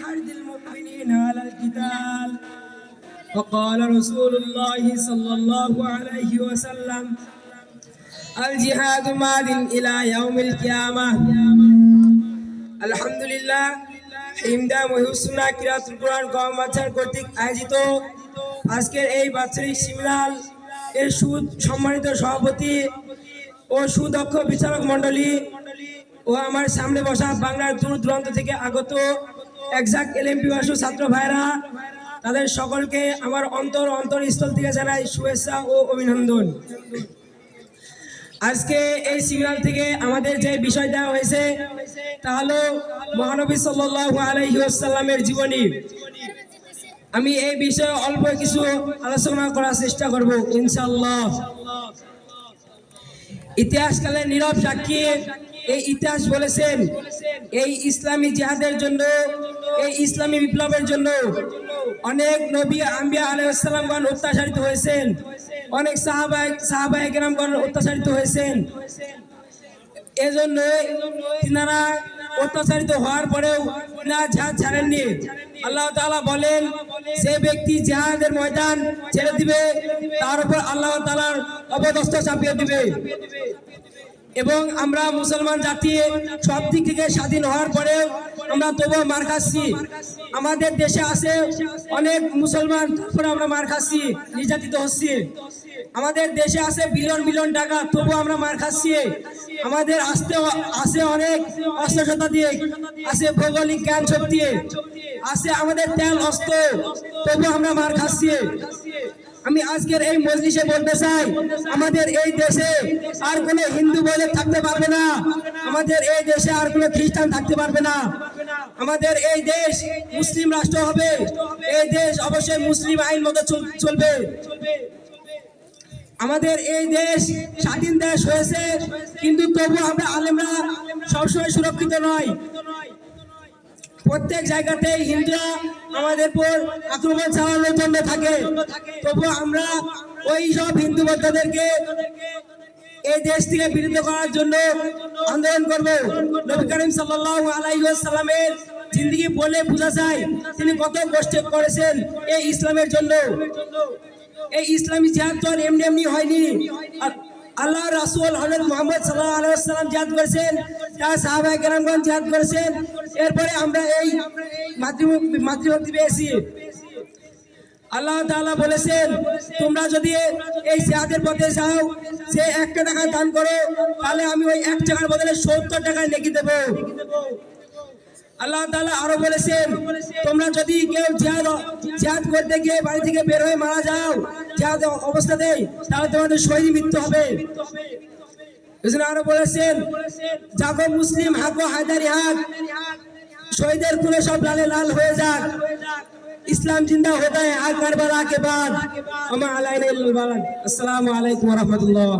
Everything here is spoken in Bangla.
حرد المؤمنين على القتال وقال رسول الله صلى الله عليه وسلم الجهاد ماد إلى يوم القيامة الحمد لله হিমদা মহিউসুন্নাহ কিরাতুল কুরআন কওমাচার কর্তৃক আয়োজিত আজকের এই বাৎসরিক শিবিরাল এর সম্মানিত সভাপতি ও সুদক্ষ বিচারক মণ্ডলী ও আমার সামনে বসা বাংলার দূর দূরান্ত থেকে আগত এক্সাক্ট এলএমপি বাসু ছাত্র ভাইরা তাদের সকলকে আমার অন্তরস্থল থেকে জানাই শুভেচ্ছা ও অভিনন্দন। আজকে এই সিগন্যাল থেকে আমাদের যে বিষয় দেওয়া হয়েছে তা হলো মহানবী সাল্লাল্লাহু আলাইহি ওয়াসাল্লামের জীবনী। আমি এই বিষয়ে অল্প কিছু আলোচনা করার চেষ্টা করব ইনশাআল্লাহ। ইতিহাসকালের নীরব সাক্ষী এই ইতিহাস বলেছেন এই ইসলামী জিহাদের জন্য, এই ইসলামী বিপ্লবের জন্য অনেক নবী আম্বিয়া আলাইহিস সালামগণ অত্যাচারিত হয়েছেন, অনেক সাহাবায়ে কেরামগণ অত্যাচারিত হয়েছেন। এজন্য তিনারা অত্যাচারিত হওয়ার পরেও তিনারা জিহাদ ছাড়েননি। আল্লাহ তাআলা বলেন যে ব্যক্তি জিহাদের ময়দান ছেড়ে দিবে তার উপর আল্লাহ তাআলার অবদস্ত চাপিয়ে দিবে। এবং আমরা মুসলমান জাতি সব দিক থেকে স্বাধীন হওয়ার পরে আমরা তবুও মার খাচ্ছি। আমাদের দেশে আছে অনেক মুসলমান, তারপরে আমরা মার খাচ্ছি, নির্যাতিত হচ্ছি। আমাদের দেশে আছে বিলিয়ন বিলিয়ন টাকা, তবুও আমরা মার খাচ্ছি। আমাদের আছে অনেক অস্ত্র শতাধিক, আছে ভৌগোলিক জ্ঞান শক্তি, আছে আমাদের তেল অস্ত্র, তবুও আমরা মার খাচ্ছি। আমি আজকের এই মজলিসে বলতে চাই আমাদের এই দেশে আর কোনো হিন্দু বলে থাকতে পারবে না, আমাদের এই দেশে আর কোনো খ্রিস্টান থাকতে পারবে না। আমাদের এই দেশ মুসলিম রাষ্ট্র হবে, এই দেশ অবশ্যই মুসলিম আইন মতো চলবে। আমাদের এই দেশ স্বাধীন দেশ হয়েছে, কিন্তু তবু আমরা আলেমরা সবসময় সুরক্ষিত নয়। প্রত্যেক জায়গাতেই হিন্দুরা আমাদের উপর আক্রমণ চালানোর জন্য থাকে, তবু আমরা ওই সব হিন্দু বৌদ্ধদেরকে এই দেশ থেকে বিরুদ্ধ করার জন্য আন্দোলন করব। নবী করিম সাল্লাল্লাহু আলাইহি ওয়াসাল্লামের জিন্দেগি বলে বোঝা যায় তিনি কত কষ্ট করেছেন এই ইসলামের জন্য। এই ইসলামী জিহাদ তো এমনি এমনি হয়নি। আল্লাহ রাসূল হযরত মুহাম্মদ সাল্লাল্লাহু আলাইহি ওয়াসাল্লাম জিহাদ করেছেন, তার সাহাবায়ে কেরামগণ জিহাদ করেছেন, এরপরে আমরা এই মাতৃভক্তি পেয়েছি। আল্লাহ তাআলা বলেছেন তোমরা যদি এই জিহাদের পথে যাও, যে 1 টাকা দান করো, তাহলে আমি ওই 1 টাকার বদলে 70 টাকা নেকি দেব। আল্লাহ তাআলা আরো বলেছেন তোমরা যদি কেউ জিহাদ করতে গিয়ে বাড়ি থেকে বের হয়ে মারা যাও জিহাদ অবস্থাতেই, তাহলে তোমাদের শহীদ মৃত্যু হবে। এজন্য আরো বলেছেন জাগো মুসলিম হাগো হায়দারি হাক, শহীদের খুলে সব লালে লাল হয়ে যাক, ইসলাম জিন্দা होता है आज करबला के बाद। अमा अलैना इल्लल बालाग। अस्सलामु अलैकुम व रहमतुल्लाह।